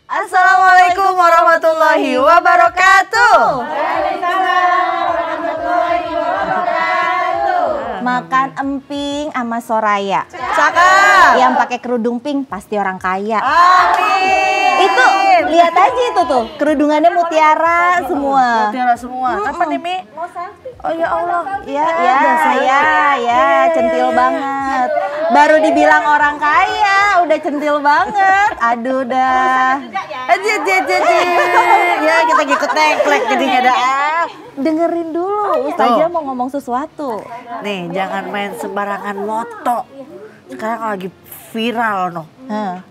Assalamualaikum warahmatullahi wabarakatuh. Makan emping sama Soraya. Cakep. Yang pakai kerudung pink pasti orang kaya. Amin. Itu lihat aja itu tuh, kerudungannya mutiara semua. Mutiara semua. Apa nih, Mi? Mau selfie? Oh ya Allah. Ya, saya ya centil banget. Baru dibilang orang kaya, udah centil banget. Aduh dah. Ya kita ngikut nengklek jadinya dah. Dengerin dulu, Ustazah mau ngomong sesuatu. Nih, jangan main sembarangan moto. Sekarang lagi viral noh.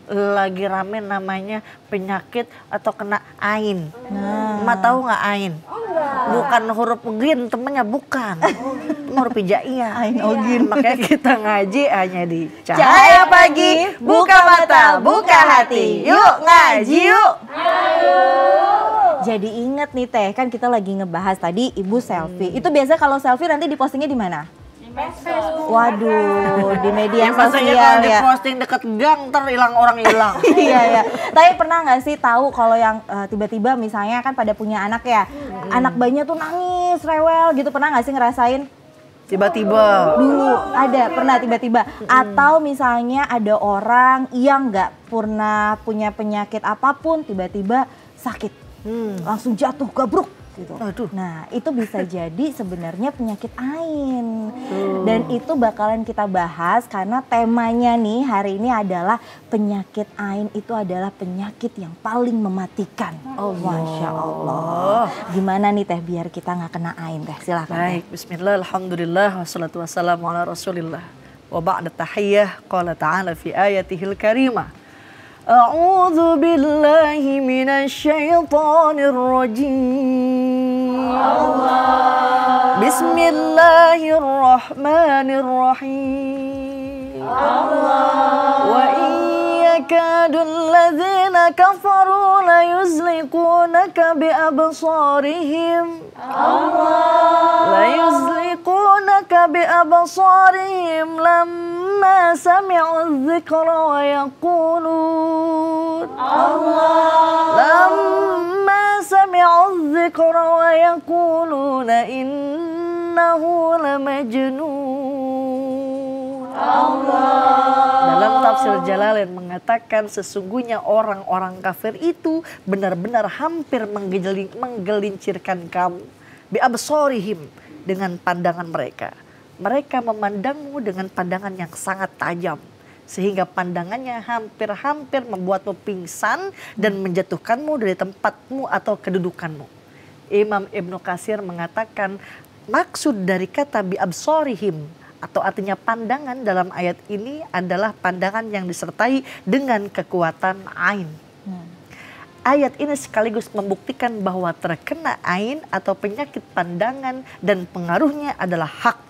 Lagi rame namanya penyakit atau kena ain. Emak tahu nggak ain? Bukan huruf gin, temennya bukan. Huruf hijaiyah. Ain ogin. Makanya kita ngaji hanya di Cahaya Pagi, buka mata, buka hati. Yuk ngaji yuk. Jadi inget nih Teh, kan kita lagi ngebahas tadi ibu selfie. Itu biasa kalau selfie nanti dipostingnya di mana? Facebook. Waduh, di media Maksudnya sosial kalau ya. diposting deket gang ntar hilang orang hilang. Iya ya. Tapi pernah nggak sih tahu kalau yang tiba-tiba misalnya kan pada punya anak ya, anak bayinya tuh nangis, rewel gitu, pernah nggak sih ngerasain? Tiba-tiba. Dulu ada, pernah tiba-tiba. Atau misalnya ada orang yang nggak pernah punya penyakit apapun, tiba-tiba sakit, langsung jatuh gabruk gitu. Aduh. Nah itu bisa jadi sebenarnya penyakit ain. Dan itu bakalan kita bahas karena temanya nih hari ini adalah penyakit ain itu adalah penyakit yang paling mematikan. Masya Allah. Gimana nih Teh biar kita nggak kena ain Teh? Silahkan. Baik, bismillah, alhamdulillah, wassalatu wassalamu ala rasulillah. Wa ba'da tahiyyah, qala ta'ala fi ayatihil karimah. A'udzu billahi minasyaitonir rajim. Bismillahirrahmanirrahim. Wa yakadul ladzina kafaru la yuzliqunaka bi absarihim. La yuzliqunaka bi absarihim lamma sami'u dzikra wa yaqulun lamma sami'u dzikra wa yaquluna innahu lamajnun. Dalam tafsir Jalalain mengatakan sesungguhnya orang-orang kafir itu benar-benar hampir menggelincirkan kamu bi absarihim dengan pandangan mereka. Mereka memandangmu dengan pandangan yang sangat tajam sehingga pandangannya hampir-hampir membuatmu pingsan dan menjatuhkanmu dari tempatmu atau kedudukanmu. Imam Ibnu Katsir mengatakan maksud dari kata bi absarihim atau artinya pandangan dalam ayat ini adalah pandangan yang disertai dengan kekuatan ain. Ayat ini sekaligus membuktikan bahwa terkena ain atau penyakit pandangan dan pengaruhnya adalah hak,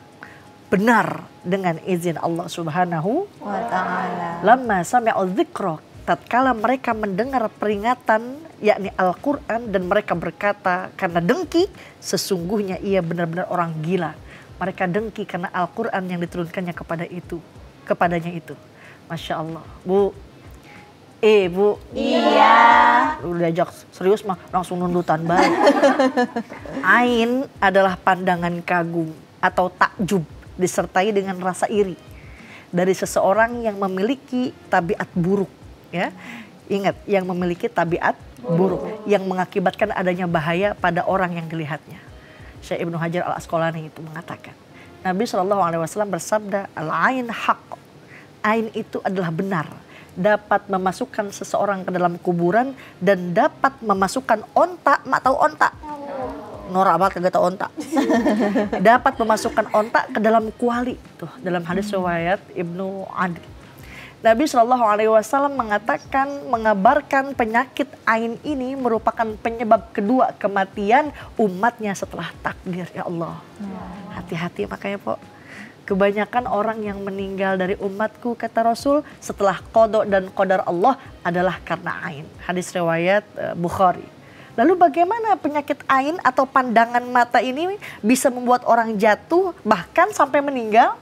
benar dengan izin Allah Subhanahu wa ta'ala. Lamma sami'u dzikra, tatkala mereka mendengar peringatan yakni Al-Qur'an dan mereka berkata karena dengki, sesungguhnya ia benar-benar orang gila. Mereka dengki karena Al-Qur'an yang diturunkannya kepadanya itu. Masya Allah. Bu, Bu. Iya. Udah diajak serius mah langsung nundutan baik. Ain adalah pandangan kagum atau takjub disertai dengan rasa iri dari seseorang yang memiliki tabiat buruk, ya. Ingat, yang memiliki tabiat buruk yang mengakibatkan adanya bahaya pada orang yang dilihatnya. Syekh Ibnu Hajar Al-Asqalani itu mengatakan, Nabi SAW bersabda, al-ain haq. Ain itu adalah benar, dapat memasukkan seseorang ke dalam kuburan dan dapat memasukkan onta. Mak tahu onta? Norak banget kagak tahu onta. Dapat memasukkan onta ke dalam kuali. Tuh, dalam hadis riwayat Ibnu Adi. Nabi SAW mengatakan, mengabarkan penyakit ain ini merupakan penyebab kedua kematian umatnya setelah takdir. Ya Allah, hati-hati makanya Pok. Kebanyakan orang yang meninggal dari umatku, kata Rasul, setelah qada dan qadar Allah adalah karena ain. Hadis riwayat Bukhari. Lalu bagaimana penyakit ain atau pandangan mata ini bisa membuat orang jatuh bahkan sampai meninggal?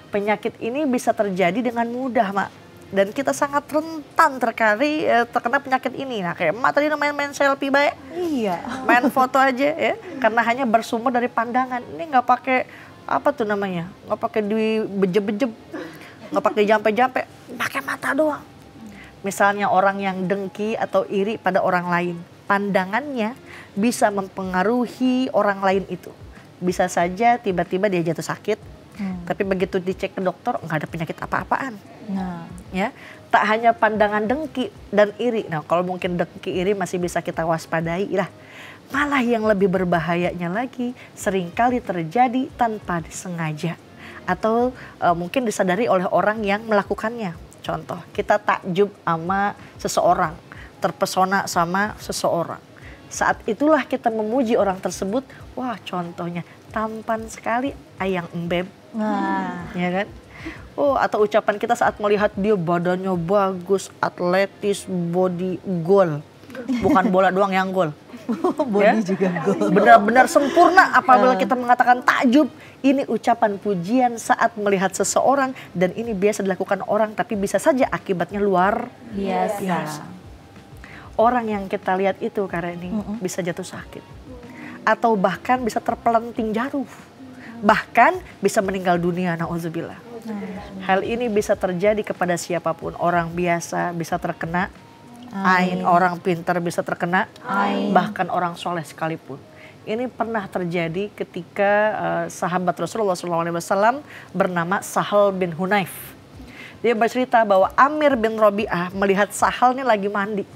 Penyakit ini bisa terjadi dengan mudah, Mak. dan kita sangat rentan terkena penyakit ini. Nah kayak emak tadi main selfie baik, Iya. main foto aja ya, karena hanya bersumber dari pandangan. Ini nggak pakai apa tuh namanya, nggak pakai di bejeb-bejeb, nggak pakai jampe-jampe, pakai mata doang. Misalnya orang yang dengki atau iri pada orang lain, pandangannya bisa mempengaruhi orang lain itu. Bisa saja tiba-tiba dia jatuh sakit, tapi begitu dicek ke dokter nggak ada penyakit apa-apaan. Nah, Ya, tak hanya pandangan dengki dan iri. Nah, kalau mungkin dengki iri masih bisa kita waspadai lah. Malah yang lebih berbahayanya lagi seringkali terjadi tanpa disengaja atau mungkin disadari oleh orang yang melakukannya. Contoh, kita takjub sama seseorang, terpesona sama seseorang. Saat itulah kita memuji orang tersebut, wah contohnya tampan sekali ayang embeb, nah, ya kan? Oh, atau ucapan kita saat melihat dia badannya bagus, atletis, body goal. Bukan bola doang yang gol. body juga gol. Benar-benar sempurna apabila kita mengatakan takjub. Ini ucapan pujian saat melihat seseorang dan ini biasa dilakukan orang tapi bisa saja akibatnya luar Biasa. Orang yang kita lihat itu karena ini bisa jatuh sakit. Atau bahkan bisa terpelanting jarum. Bahkan bisa meninggal dunia, na'udzubillah. Hal ini bisa terjadi kepada siapapun. Orang biasa bisa terkena ain, orang pintar bisa terkena ain, bahkan orang soleh sekalipun. Ini pernah terjadi ketika sahabat Rasulullah SAW bernama Sahal bin Hunayf. Dia bercerita bahwa Amir bin Rabi'ah melihat Sahal ini lagi mandi.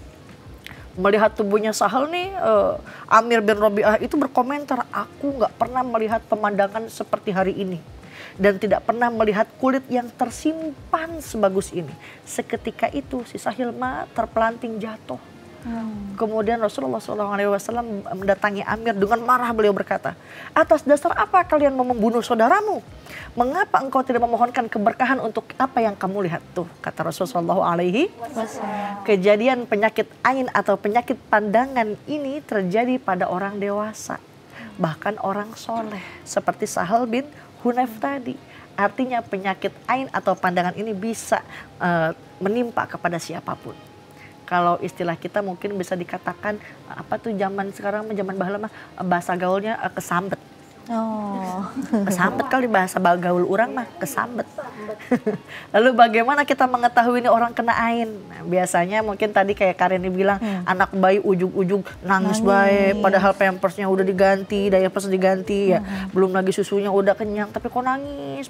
Melihat tubuhnya Sahal nih, Amir bin Rabi'ah itu berkomentar, aku nggak pernah melihat pemandangan seperti hari ini. Dan tidak pernah melihat kulit yang tersimpan sebagus ini. Seketika itu si Sahal terpelanting jatuh. Kemudian Rasulullah SAW mendatangi Amir dengan marah, beliau berkata, atas dasar apa kalian mau membunuh saudaramu? Mengapa engkau tidak memohonkan keberkahan untuk apa yang kamu lihat? Tuh kata Rasulullah SAW, kejadian penyakit ain atau penyakit pandangan ini terjadi pada orang dewasa. Bahkan orang soleh seperti Sahal bin Hunayf tadi. Artinya penyakit ain atau pandangan ini bisa menimpa kepada siapapun. Kalau istilah kita mungkin bisa dikatakan apa tuh zaman sekarang, zaman baheula mah bahasa gaulnya kesambet. Oh. Kesambet kali bahasa gaul orang mah kesambet. Lalu bagaimana kita mengetahui ini orang kena ain? Nah, biasanya mungkin tadi kayak Karini bilang anak bayi ujung-ujung nangis baik padahal pampersnya udah diganti, diapers diganti ya. Belum lagi susunya udah kenyang tapi kok nangis.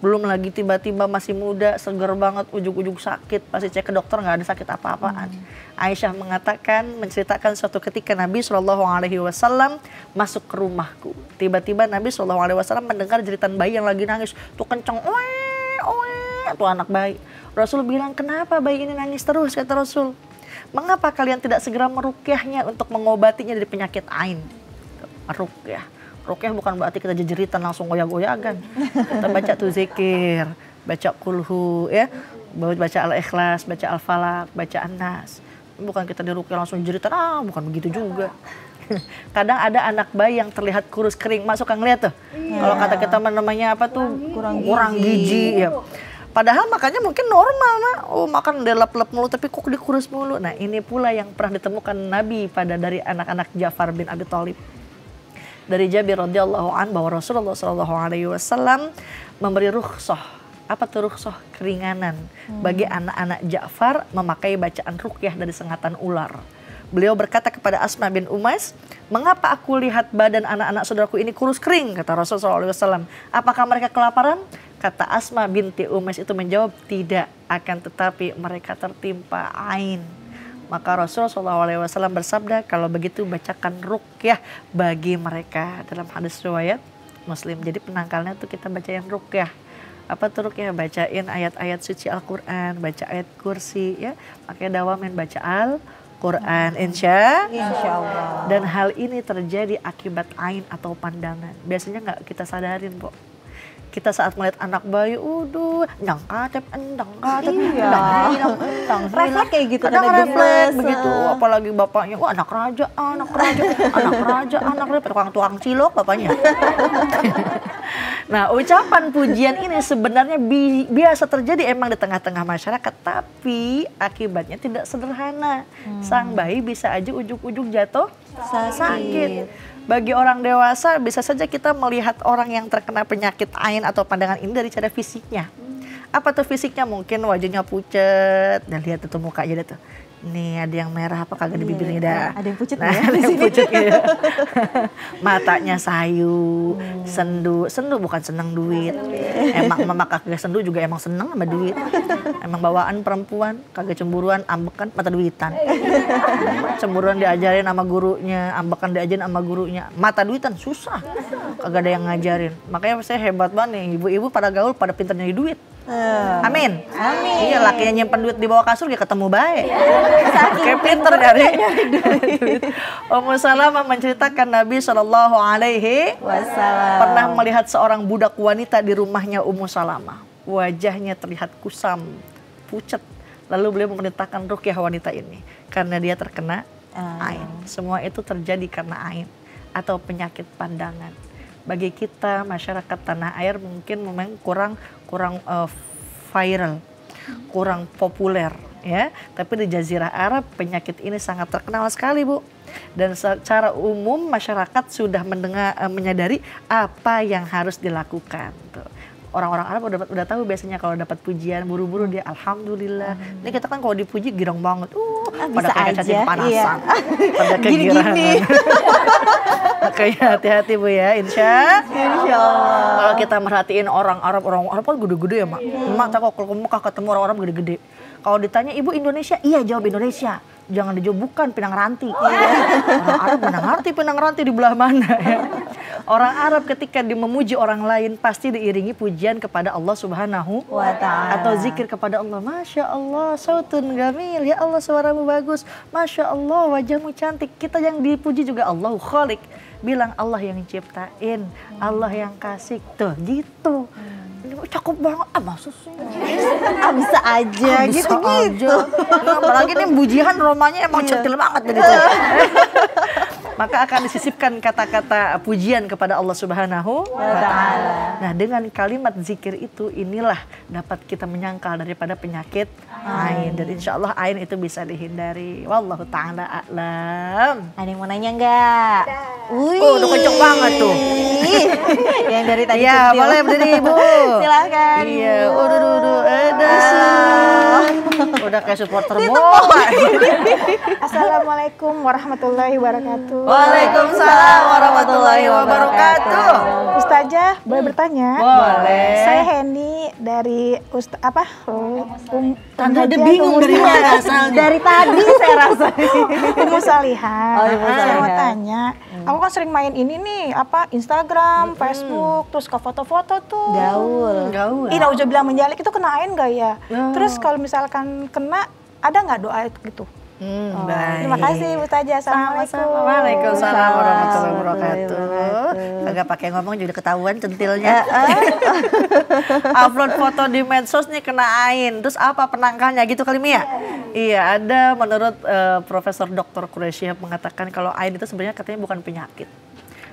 Belum lagi tiba-tiba masih muda, seger banget, ujung-ujung sakit. Pasti cek ke dokter nggak ada sakit apa-apaan. Aisyah menceritakan suatu ketika Nabi SAW masuk ke rumahku. Tiba-tiba Nabi SAW mendengar jeritan bayi yang lagi nangis. Tuh kenceng, tuh anak bayi. Rasul bilang, kenapa bayi ini nangis terus? Kata Rasul, mengapa kalian tidak segera merukyahnya untuk mengobatinya dari penyakit ain? Rukyah. Rukyah bukan berarti kita jejeritan langsung goyah-goyagan. Kita baca tuh zikir, baca kulhu, ya, baca al-ikhlas, baca al-falak, baca an-nas. Bukan kita dirukyah langsung jeritan, bukan begitu juga. Kadang ada anak bayi yang terlihat kurus kering, masuk kan ngeliat tuh. Kalau kata kita namanya apa tuh, kurang gizi ya. Padahal makannya mungkin normal, makan delap-lap mulu tapi kok dikurus mulu. Nah ini pula yang pernah ditemukan Nabi dari anak-anak Ja'far bin Abi Thalib. Dari Jabir radhiyallahu an bahwa Rasulullah SAW memberi rukhsah. Apa tuh rukhsah? Keringanan bagi anak-anak Ja'far memakai bacaan ruqyah dari sengatan ular. Beliau berkata kepada Asma bin Umais, mengapa aku lihat badan anak-anak saudaraku ini kurus kering? Kata Rasulullah SAW. Apakah mereka kelaparan? Kata Asma binti Umais itu menjawab, tidak, akan tetapi mereka tertimpa ain. Maka Rasulullah SAW bersabda, kalau begitu bacakan ruqyah bagi mereka. Dalam hadis riwayat Muslim. Jadi penangkalnya tuh kita bacain ruqyah. Apa tuh ruqyah? Bacain ayat-ayat suci Al-Quran, baca ayat kursi ya. Makanya dawamin baca Al-Quran, insya Allah. Dan hal ini terjadi akibat ain atau pandangan. Biasanya nggak kita sadarin, Pok. Kita saat melihat anak bayi, refleks kayak gitu, kadang refleks begitu, apalagi bapaknya, wah anak raja, tukang tukang cilok bapaknya. Nah, ucapan pujian ini sebenarnya biasa terjadi emang di tengah-tengah masyarakat, tapi akibatnya tidak sederhana. Sang bayi bisa aja ujung-ujung jatuh sakit. Bagi orang dewasa bisa saja kita melihat orang yang terkena penyakit ain atau pandangan ini dari cara fisiknya. Apa tuh fisiknya? Mungkin wajahnya pucet, dan lihat tuh mukanya tuh. Nih ada yang merah apa kagak di bibirnya dah. Ada yang pucet nah, ya. ada yang pucet ya. Matanya sayu, sendu bukan senang duit. Emang mama kagak sendu juga emang seneng sama duit. Emang bawaan perempuan, kagak cemburuan, ambekan mata duitan. Cemburuan diajarin sama gurunya, ambekan diajarin sama gurunya. Mata duitan susah, kagak ada yang ngajarin. Makanya saya hebat banget nih, ibu-ibu pada gaul, pada pintar nyari duit. Amin. Amin. Iya, lakinya nyimpen duit di bawah kasur dia ketemu baik. Kayak pinter nyari duit. Ummu Salamah menceritakan Nabi Shallallahu Alaihi Wasallam pernah melihat seorang budak wanita di rumahnya Ummu Salamah. Wajahnya terlihat kusam, pucat. Lalu beliau memerintahkan ruqyah wanita ini karena dia terkena ain. Semua itu terjadi karena ain atau penyakit pandangan. Bagi kita masyarakat tanah air mungkin memang kurang viral, kurang populer ya. Tapi di Jazirah Arab penyakit ini sangat terkenal sekali, Bu. Dan secara umum masyarakat sudah menyadari apa yang harus dilakukan. Tuh. Orang-orang Arab udah tahu biasanya kalau dapat pujian buru-buru dia alhamdulillah. Ini kita kan kalau dipuji girang banget. Pada kayak cacing panasan. Pada kegiranan. Makanya hati-hati Bu ya, insya Allah. Kalau kita merhatiin orang Arab kan gede-gede ya Mak. Mak tak kalau kamu ketemu orang-orang gede-gede. Kalau ditanya ibu Indonesia, iya jawab Indonesia. Jangan dijawab bukan Pinang Ranti. Orang Arab mana ngerti Pinang Ranti di belah mana ya. Orang Arab ketika memuji orang lain pasti diiringi pujian kepada Allah Subhanahu wa Ta'ala. Atau zikir kepada Allah. Masya Allah, sautun gamil. Ya Allah suaramu bagus. Masya Allah wajahmu cantik. Kita yang dipuji juga Allahu Khaliq. Bilang Allah yang ciptain, Allah yang kasih. Tuh gitu. Cakep banget, maksud sih. Bisa aja gitu-gitu. Nah, apalagi nih bujian romanya emang centil banget begitu. Maka akan disisipkan kata-kata pujian kepada Allah Subhanahu wa Ta'ala. Nah, dengan kalimat zikir itu inilah dapat kita menyangkal daripada penyakit ain. Dan insya Allah ain itu bisa dihindari. Wallahu ta'ala a'lam. Ada yang mau nanya nggak? Udah kenceng banget tuh. Yang dari tadi ya, centil. boleh berdiri Ibu. Silakan. Iya, udah kayak supporter bola. Assalamualaikum warahmatullahi wabarakatuh. Waalaikumsalam warahmatullahi wabarakatuh. Ustazah, boleh bertanya? Boleh. Saya Henny dari Tante ada bingung dari mana asalnya. Dari tadi saya rasa. Ummu Salihah. Oh, Ummu Saya mau Salihah. tanya, aku kan sering main ini nih, Instagram, Facebook, terus ke foto-foto tuh. Gaul. Ih, udah bilang menjalik itu kena ain nggak ya? Terus kalau misalkan kena, ada nggak doa gitu? Baik. Terima kasih Ustazah. Assalamualaikum. Waalaikumsalam warahmatullahi wabarakatuh. Kagak pakai ngomong juga ketahuan centilnya. Upload foto di medsos nih kena ain. Terus apa penangkalnya gitu kali Mia? Iya, ada menurut Profesor Dr. Quraisyah mengatakan kalau ain itu sebenarnya katanya bukan penyakit.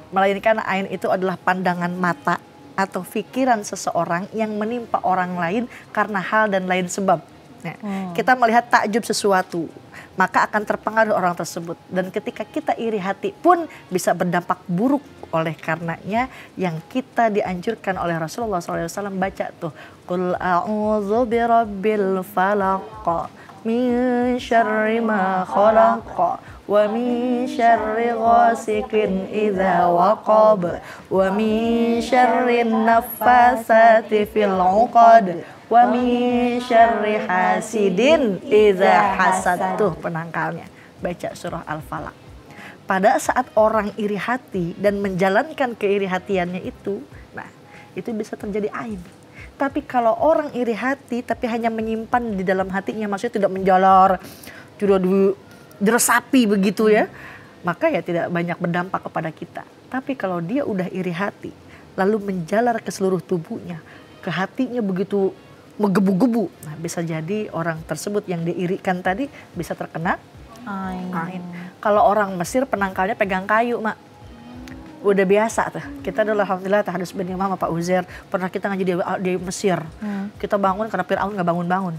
Melainkan ain itu adalah pandangan mata atau pikiran seseorang yang menimpa orang lain karena hal dan lain sebab. Nah, kita melihat takjub sesuatu, maka akan terpengaruh orang tersebut. Dan ketika kita iri hati pun bisa berdampak buruk. Oleh karenanya yang kita dianjurkan oleh Rasulullah SAW baca tuh. Qul a'udzu birabbil falaq min syarri ma khalaq wa min syarri ghasikin idza waqab wa min syarri naffasati fil 'uqad wa min syarri hasidin idza hasad. Tuh penangkalnya. Baca surah Al-Falaq. Pada saat orang iri hati dan menjalankan keiri hatiannya itu, nah itu bisa terjadi ain. Tapi kalau orang iri hati tapi hanya menyimpan di dalam hatinya, maksudnya tidak menjalar, tidak diresapi begitu ya, maka ya tidak banyak berdampak kepada kita. Tapi kalau dia udah iri hati, lalu menjalar ke seluruh tubuhnya, ke hatinya begitu menggebu-gebu, nah bisa jadi orang tersebut yang diirikan tadi bisa terkena ain. Kalau orang Mesir penangkalnya pegang kayu, Mak. udah biasa tuh. Kita dulu alhamdulillah tahadus bin Imam sama Pak Uzair. Pernah kita ngaji di Mesir. Kita bangun karena Fir'aun nggak bangun-bangun.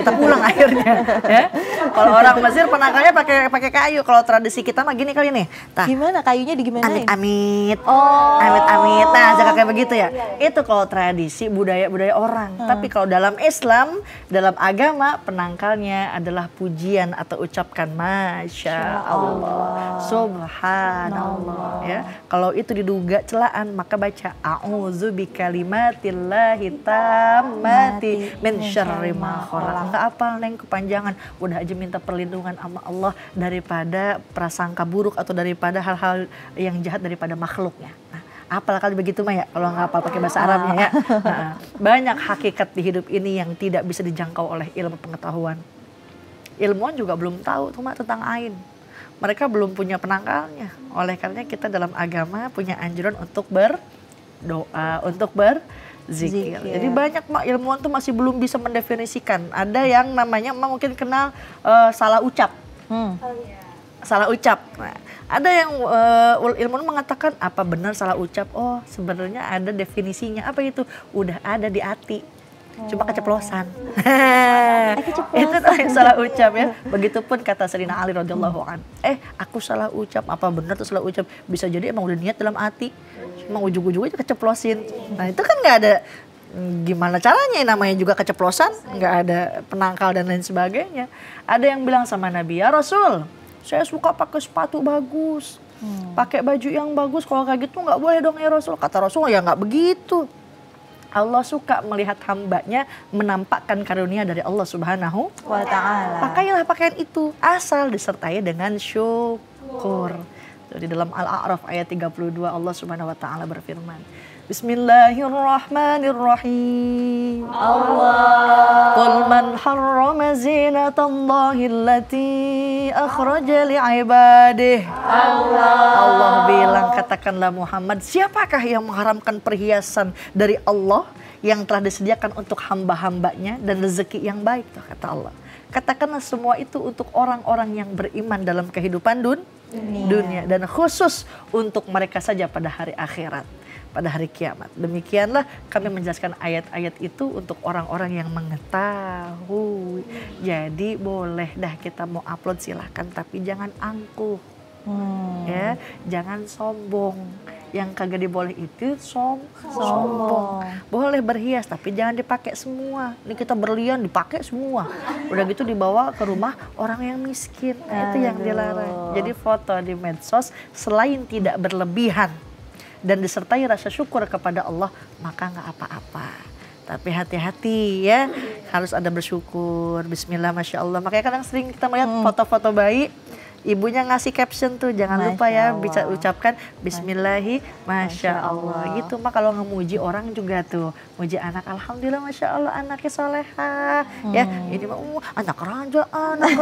Kita pulang akhirnya. Ya. Kalau orang Mesir penangkalnya pakai kayu. Kalau tradisi kita mah gini kali nih. Tah, Gimana kayunya digimanain? amit-amit. Oh. Amit-amit. Nah, jangan kayak begitu ya. Itu kalau tradisi budaya orang. Tapi kalau dalam Islam, dalam agama penangkalnya adalah pujian atau ucapkan Masya Allah, Subhanallah. Ya, kalau itu diduga celaan maka baca A'udzu bikalimatillahi tammati min syarri ma khalaq. Enggak apa neng kepanjangan, udah aja minta perlindungan sama Allah daripada prasangka buruk atau daripada hal-hal yang jahat daripada makhluknya. Nah, apal kali begitu mah ya, kalau nggak apal pakai bahasa Arabnya ya. Nah, banyak hakikat di hidup ini yang tidak bisa dijangkau oleh ilmu pengetahuan. Ilmuwan juga belum tahu tuh tentang ain. Mereka belum punya penangkalnya. Oleh karena kita dalam agama punya anjuran untuk berdoa, untuk berzikir. Jadi banyak ilmuwan tuh masih belum bisa mendefinisikan. Ada yang namanya mungkin kenal salah ucap. Salah ucap. Nah, ada yang ilmuwan mengatakan apa benar salah ucap? Oh, sebenarnya ada definisinya. Apa itu? Udah ada di hati. Cuma keceplosan. Itu tuh yang salah ucap ya. Begitupun kata Sayyidina Ali radhiyallahu an. Aku salah ucap. Apa benar tuh salah ucap? Bisa jadi emang udah niat dalam hati. Emang ujung-ujungnya keceplosin. Nah itu kan nggak ada gimana caranya, namanya juga keceplosan. Nggak ada penangkal dan lain sebagainya. Ada yang bilang sama Nabi, ya Rasul, saya suka pakai sepatu bagus. Pakai baju yang bagus. Kalau kayak gitu nggak boleh dong ya Rasul. Kata Rasul, ya nggak begitu. Allah suka melihat hambanya menampakkan karunia dari Allah Subhanahu wa ta'ala. Pakailah pakaian itu asal disertai dengan syukur. Di dalam Al-A'raf ayat 32 Allah Subhanahu wa ta'ala berfirman, Bismillahirrahmanirrahim. Qul man harrama zinatallahi allati akhraja li'ibadihi. Allah bilang, katakanlah Muhammad, siapakah yang mengharamkan perhiasan dari Allah yang telah disediakan untuk hamba-hambanya dan rezeki yang baik, tuh kata Allah. Katakanlah semua itu untuk orang-orang yang beriman dalam kehidupan dunia dan khusus untuk mereka saja pada hari akhirat, pada hari kiamat. Demikianlah kami menjelaskan ayat-ayat itu untuk orang-orang yang mengetahui. Jadi boleh dah kita mau upload silahkan, tapi jangan angkuh. Ya, jangan sombong. Yang kagak diboleh itu sombong. Boleh berhias tapi jangan dipakai semua. Ini kita berlian dipakai semua. Udah gitu dibawa ke rumah orang yang miskin. Nah, itu yang dilarang. Jadi foto di medsos selain tidak berlebihan dan disertai rasa syukur kepada Allah, maka nggak apa-apa. Tapi hati-hati ya, harus ada bersyukur. Bismillah, Masya Allah. Makanya kadang sering kita melihat foto-foto bayi, ibunya ngasih caption tuh, jangan lupa ya bisa ucapkan Bismillahi Masya Allah. Gitu mah kalau ngemuji orang juga tuh, muji anak, Alhamdulillah Masya Allah anaknya soleha. Ya ini mah anak raja, anak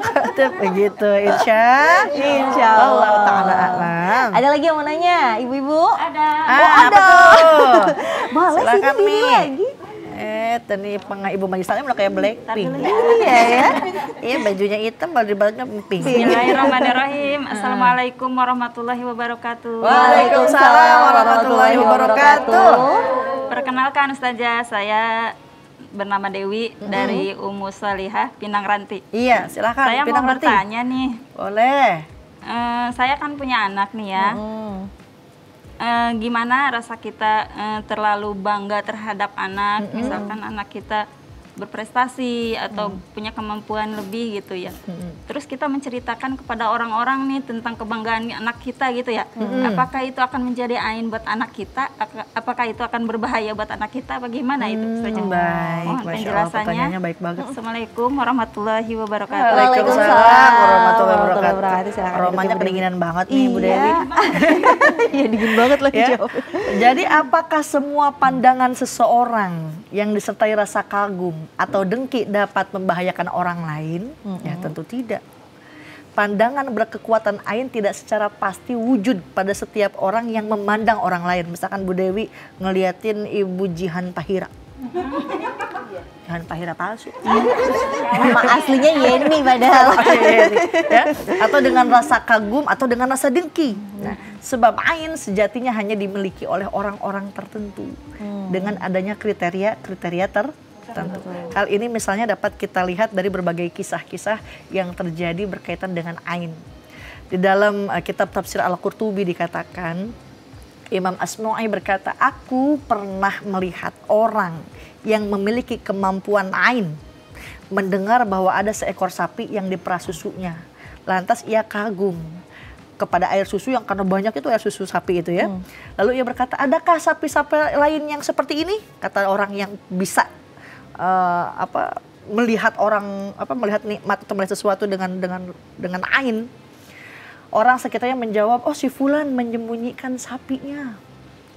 katib begitu. Insya Allah ta'ala alam. Ada lagi yang mau nanya, ibu-ibu? Ada. Ada. Boleh sih Silakan ini Mi. lagi. Tadi ibu Majisalnya udah kayak Blackpink. Iya ya. Iya bajunya hitam, bajunya pink. Bismillahirrahmanirrahim. Assalamualaikum warahmatullahi wabarakatuh. Waalaikumsalam warahmatullahi wabarakatuh. Perkenalkan Ustazah, saya bernama Dewi dari Ummu Salihah, Pinang Ranti. Iya, silakan. Saya mau bertanya nih. Boleh. Saya kan punya anak nih ya. Gimana rasa kita terlalu bangga terhadap anak, misalkan anak kita berprestasi atau punya kemampuan lebih gitu ya. Terus kita menceritakan kepada orang-orang nih tentang kebanggaan anak kita gitu ya. Apakah itu akan menjadi ain buat anak kita? Apakah itu akan berbahaya buat anak kita? Bagaimana itu saja? Baik, Masya Allah, pertanyaannya baik banget. Assalamualaikum warahmatullahi wabarakatuh. Waalaikumsalam warahmatullahi wabarakatuh. Silakan Aromanya kedinginan banget nih Bu Dewi. Iya dingin banget lagi Ya. jawab. Jadi apakah semua pandangan seseorang yang disertai rasa kagum atau dengki dapat membahayakan orang lain? Ya tentu tidak. Pandangan berkekuatan ain tidak secara pasti wujud pada setiap orang yang memandang orang lain. Misalkan Bu Dewi ngeliatin Ibu Jihan Tahira. Jangan Fahira palsu. Nama aslinya Yeni padahal. Ya, atau dengan rasa kagum atau dengan rasa dengki. Nah, sebab ain sejatinya hanya dimiliki oleh orang-orang tertentu dengan adanya kriteria tertentu. Hal ini misalnya dapat kita lihat dari berbagai kisah-kisah yang terjadi berkaitan dengan ain. Di dalam kitab tafsir Al-Qurtubi dikatakan, Imam Asma'i berkata, aku pernah melihat orang yang memiliki kemampuan ain mendengar bahwa ada seekor sapi yang diperah susunya. Lantas ia kagum kepada air susu yang karena banyak itu air susu sapi itu ya. Lalu ia berkata, adakah sapi-sapi lain yang seperti ini? Kata orang yang bisa melihat melihat nikmat atau melihat sesuatu dengan ain. Orang sekitarnya menjawab, oh si fulan menyembunyikan sapinya,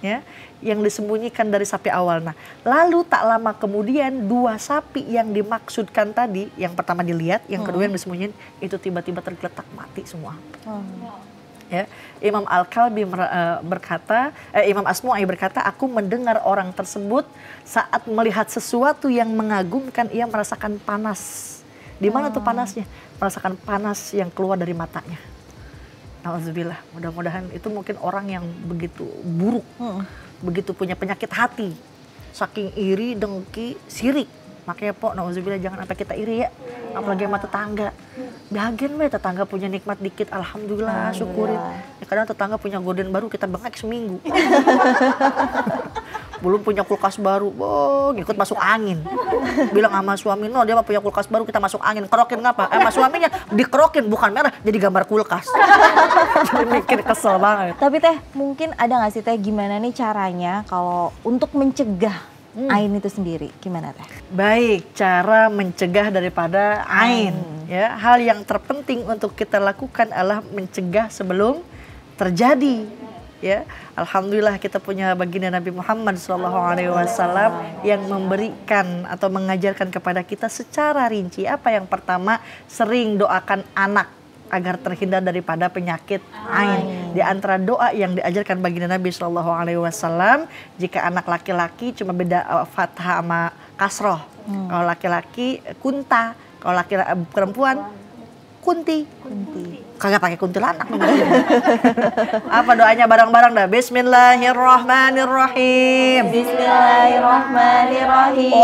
ya, yang disembunyikan dari sapi awal. Nah, lalu tak lama kemudian 2 sapi yang dimaksudkan tadi, yang pertama dilihat, yang kedua yang disembunyikan, itu tiba-tiba tergeletak mati semua. Ya, Imam Al-Kalbi berkata, Imam Asma'i berkata, aku mendengar orang tersebut saat melihat sesuatu yang mengagumkan, ia merasakan panas. Di mana tuh panasnya? Merasakan panas yang keluar dari matanya. Alhamdulillah, mudah-mudahan itu mungkin orang yang begitu buruk, begitu punya penyakit hati, saking iri, dengki, sirik. Makanya nauzubillah jangan sampai kita iri ya, apalagi sama tetangga. Bahagian tetangga punya nikmat dikit, alhamdulillah, syukurin. Ya, kadang tetangga punya gorden baru kita bengek seminggu. Belum punya kulkas baru, ngikut masuk angin. Bilang sama suami, no dia mah punya kulkas baru, kita masuk angin. Kerokin ngapa? Sama suaminya dikerokin, bukan merah, jadi gambar kulkas. Jadi mikir kesel banget. Tapi Teh, mungkin ada nggak sih Teh gimana nih caranya kalau untuk mencegah ain itu sendiri? Gimana Teh? Baik, cara mencegah daripada ain. Ya, hal yang terpenting untuk kita lakukan adalah mencegah sebelum terjadi. Ya, alhamdulillah kita punya baginda Nabi Muhammad SAW yang memberikan atau mengajarkan kepada kita secara rinci. Apa yang pertama, sering doakan anak agar terhindar daripada penyakit ain. Di antara doa yang diajarkan baginda Nabi SAW, jika anak laki-laki cuma beda fathah sama kasroh. Kalau laki-laki kunta, kalau laki-laki perempuan kunti. Kagak pakai kuntilanak. Apa doanya bareng-bareng dah? Bismillahirrahmanirrahim. Bismillahirrahmanirrahim.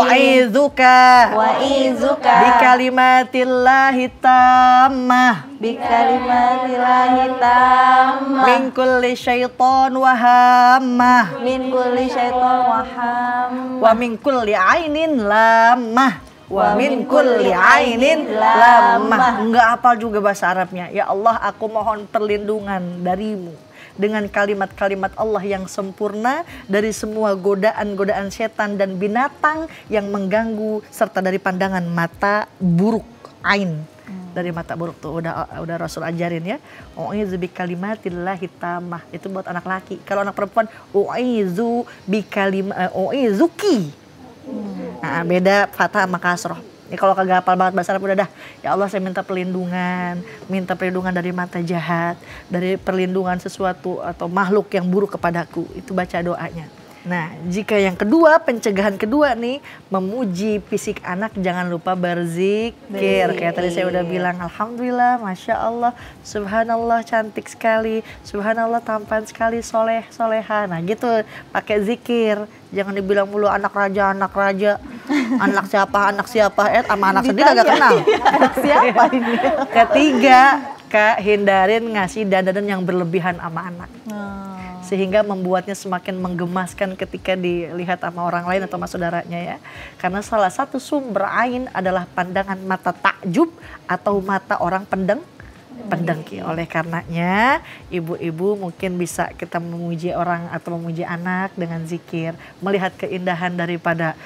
U'izuka bikalimatillahi tammah Bikalimatillahi tammah min kulli syaitan wa hammah min kulli syaitan wa hammah wa min kulli ainin lamah wa min kulli ainin lamah. Enggak hafal juga bahasa Arabnya. Ya Allah, aku mohon perlindungan darimu dengan kalimat-kalimat Allah yang sempurna dari semua godaan-godaan setan dan binatang yang mengganggu serta dari pandangan mata buruk, ain. Dari mata buruk tuh udah Rasul ajarin ya. U'izu bikalimatillahi tammah. Itu buat anak laki. Kalau anak perempuan u'izuki. Nah, beda fathah sama kasroh. Ini kalau kagak hafal banget bahasa Arab udah dah. Ya Allah, saya minta perlindungan dari mata jahat, dari perlindungan sesuatu atau makhluk yang buruk kepadaku. Itu baca doanya. Nah, jika yang kedua, pencegahan kedua nih, memuji fisik anak, jangan lupa berzikir. Kayak tadi saya udah bilang, alhamdulillah, masya Allah, subhanallah cantik sekali, subhanallah tampan sekali, soleh, soleha. Nah gitu, pakai zikir. Jangan dibilang mulu anak raja, anak siapa, sama anak sendiri agak kenal. Anak siapa ini? Ketiga, Kak, hindarin ngasih dandan yang berlebihan sama anak. Sehingga membuatnya semakin menggemaskan ketika dilihat sama orang lain atau sama saudaranya ya. Karena salah satu sumber ain adalah pandangan mata takjub atau mata orang pendengki. Oleh karenanya ibu-ibu mungkin bisa kita memuji orang atau memuji anak dengan zikir, melihat keindahan daripada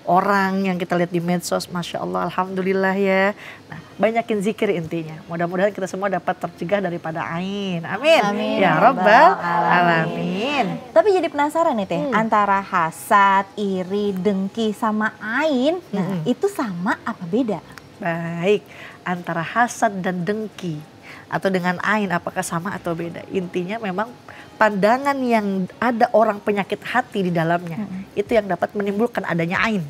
orang yang kita lihat di medsos, masya Allah, alhamdulillah ya. Nah, banyakin zikir intinya. Mudah-mudahan kita semua dapat tercegah daripada ain. Amin. Amin. Ya Rabbal alamin. Tapi jadi penasaran nih Teh, antara hasad, iri, dengki sama ain, nah itu sama apa beda? Baik, antara hasad dan dengki atau dengan ain apakah sama atau beda? Intinya memang pandangan yang ada orang penyakit hati di dalamnya itu yang dapat menimbulkan adanya ain.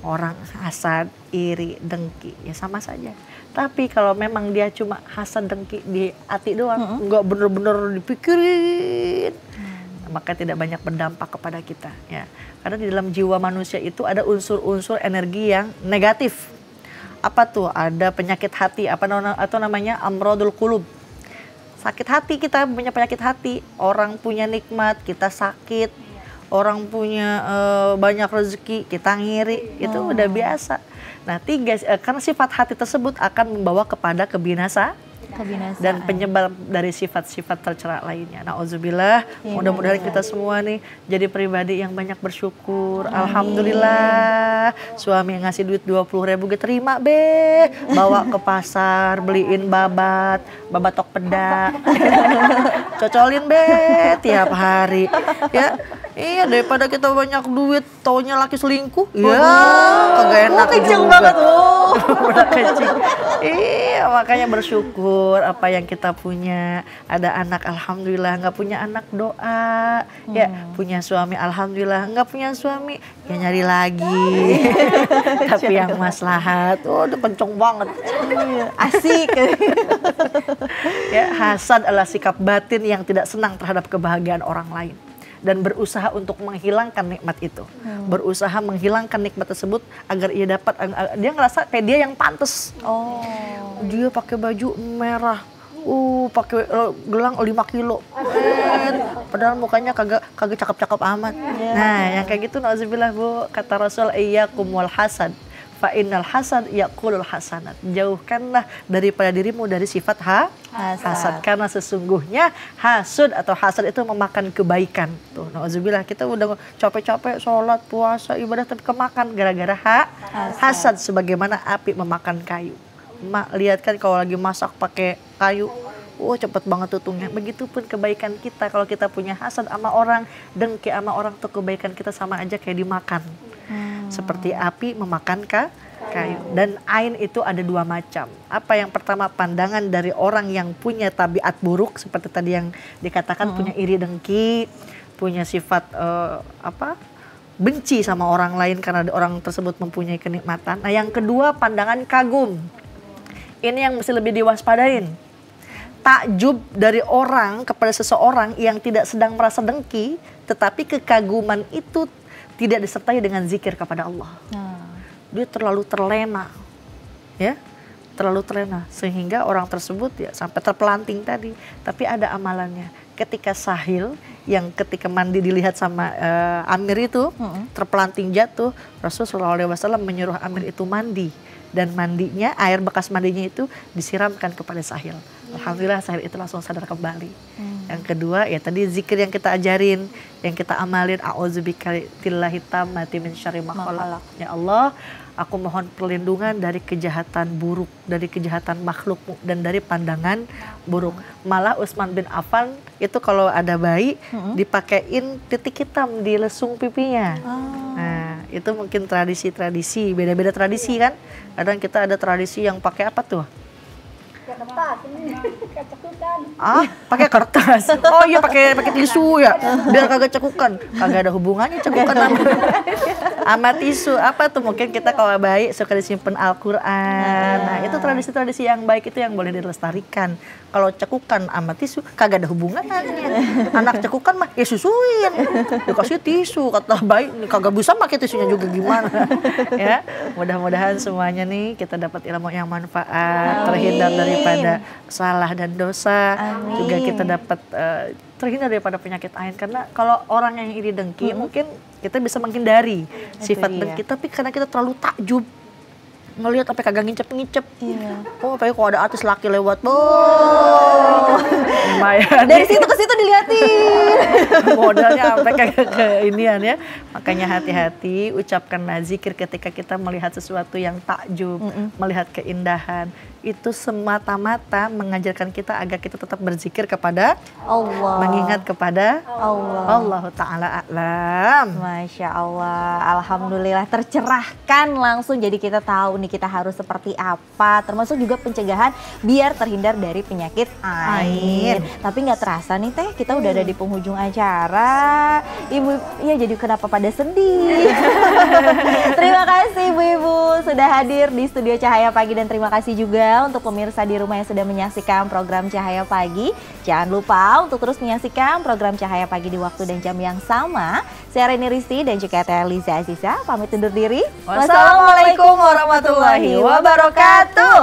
orang hasad, iri, dengki, ya sama saja. Tapi kalau memang dia cuma hasad, dengki di hati doang, nggak bener-bener dipikirin, maka tidak banyak berdampak kepada kita. Ya, karena di dalam jiwa manusia itu ada unsur-unsur energi yang negatif. Apa tuh? Ada penyakit hati, atau namanya amrodul qulub. Sakit hati, kita punya penyakit hati. Orang punya nikmat, kita sakit. Orang punya banyak rezeki, kita ngiri, itu udah biasa. Nah, karena sifat hati tersebut akan membawa kepada kebinasaan dan penyebab dari sifat-sifat tercela lainnya. Nauzubillah, mudah-mudahan kita semua nih jadi pribadi yang banyak bersyukur. Alhamdulillah, suami yang ngasih duit 20.000 gue terima be, bawa ke pasar, beliin babatok pedak, cocolin be tiap hari, ya. Iya, daripada kita banyak duit, taunya laki selingkuh. Iya, kagak enak kenceng juga. banget. Udah kenceng. Iya, makanya bersyukur apa yang kita punya. Ada anak, alhamdulillah. Nggak punya anak, doa. Ya, punya suami, alhamdulillah. Nggak punya suami, ya nyari lagi. Tapi yang maslahat, udah kenceng banget. Asik. Ya, hasad adalah sikap batin yang tidak senang terhadap kebahagiaan orang lain. Dan berusaha untuk menghilangkan nikmat itu, berusaha menghilangkan nikmat tersebut agar ia dapat, dia ngerasa kayak dia yang pantas. Dia pakai baju merah, pakai gelang 5 kilo, padahal mukanya kagak cakep-cakep amat. Nah, yang kayak gitu nauzubillah Bu, kata Rasul, iyyakum wal hasad fa innal hasad yaqulul hasanat. Jauhkanlah daripada dirimu dari sifat hasad, karena sesungguhnya hasud atau hasad itu memakan kebaikan. Tuh, nauzubillah, kita udah capek-capek sholat, puasa, ibadah tapi kemakan gara-gara hasad, sebagaimana api memakan kayu. Lihat kan kalau lagi masak pakai kayu, cepet banget tutungnya. Begitupun kebaikan kita, kalau kita punya hasad sama orang, dengki sama orang, tuh kebaikan kita sama aja kayak dimakan. Seperti api memakan kayu. Dan ain itu ada 2 macam. Apa yang pertama, pandangan dari orang yang punya tabiat buruk, seperti tadi yang dikatakan, punya iri dengki, punya sifat benci sama orang lain karena orang tersebut mempunyai kenikmatan. Nah, yang kedua, pandangan kagum. Ini yang mesti lebih diwaspadain. Takjub dari orang kepada seseorang yang tidak sedang merasa dengki, tetapi kekaguman itu tidak disertai dengan zikir kepada Allah. Dia terlalu terlena, ya, terlalu terlena sehingga orang tersebut ya sampai terpelanting tadi. Tapi ada amalannya. Ketika sahil, yang ketika mandi dilihat sama Amir itu terpelanting jatuh, Rasulullah SAW menyuruh Amir itu mandi, dan mandinya, air bekas mandinya itu disiramkan kepada sahil. Alhamdulillah, sahil itu langsung sadar kembali. Yang kedua ya tadi zikir yang kita ajarin, yang kita amalin, a'udzubikalillahi tammati min syarri ma khalaq. Ya Allah, aku mohon perlindungan dari kejahatan buruk, dari kejahatan makhlukmu, dan dari pandangan buruk. Malah Utsman bin Affan itu kalau ada bayi dipakein titik hitam di lesung pipinya. Nah, itu mungkin tradisi-tradisi, beda-beda tradisi kan. Kadang kita ada tradisi yang pakai apa tuh? Pakai kertas. Oh iya, pakai tisu ya, biar kagak cekukan. Kagak ada hubungannya cekukan sama tisu. Apa tuh, mungkin kita kalau baik suka disimpan Al-Quran. Nah, itu tradisi-tradisi yang baik, itu yang boleh dilestarikan. Kalau cekukan sama tisu kagak ada hubungannya. Anak cekukan mah ya susuin, dikasih tisu, kata baik kagak bisa pakai tisunya juga gimana. Ya, mudah-mudahan semuanya nih kita dapat ilmu yang manfaat, terhindar daripada salah dan dosa. Juga kita dapat terhindar daripada penyakit ain, karena kalau orang yang iri dengki mungkin kita bisa menghindari sifat dengki, tapi karena kita terlalu takjub ngelihat sampai kagak ngicep-ngicep. Apalagi kalau ada artis laki lewat, lumayan. Dari situ ke situ dilihatin. Modalnya sampai kagak ke inian ya. Makanya hati-hati, ucapkanlah zikir ketika kita melihat sesuatu yang takjub, melihat keindahan. itu semata-mata mengajarkan kita agar kita tetap berzikir kepada Allah. mengingat kepada Allah. Allah Ta'ala a'lam. Masya Allah, Alhamdulillah tercerahkan langsung. Jadi kita tahu nih kita harus seperti apa. Termasuk juga pencegahan biar terhindar dari penyakit ain. Tapi nggak terasa nih Teh, kita udah ada di penghujung acara. Ibu, ya jadi kenapa pada sedih? Terima kasih Ibu-Ibu sudah hadir di studio Cahaya Pagi. Dan terima kasih juga untuk pemirsa di rumah yang sudah menyaksikan program Cahaya Pagi. Jangan lupa untuk terus menyaksikan program Cahaya Pagi di waktu dan jam yang sama. Saya Reni Risti dan juga Teh Liza Aziza pamit undur diri. Wassalamualaikum warahmatullahi wabarakatuh.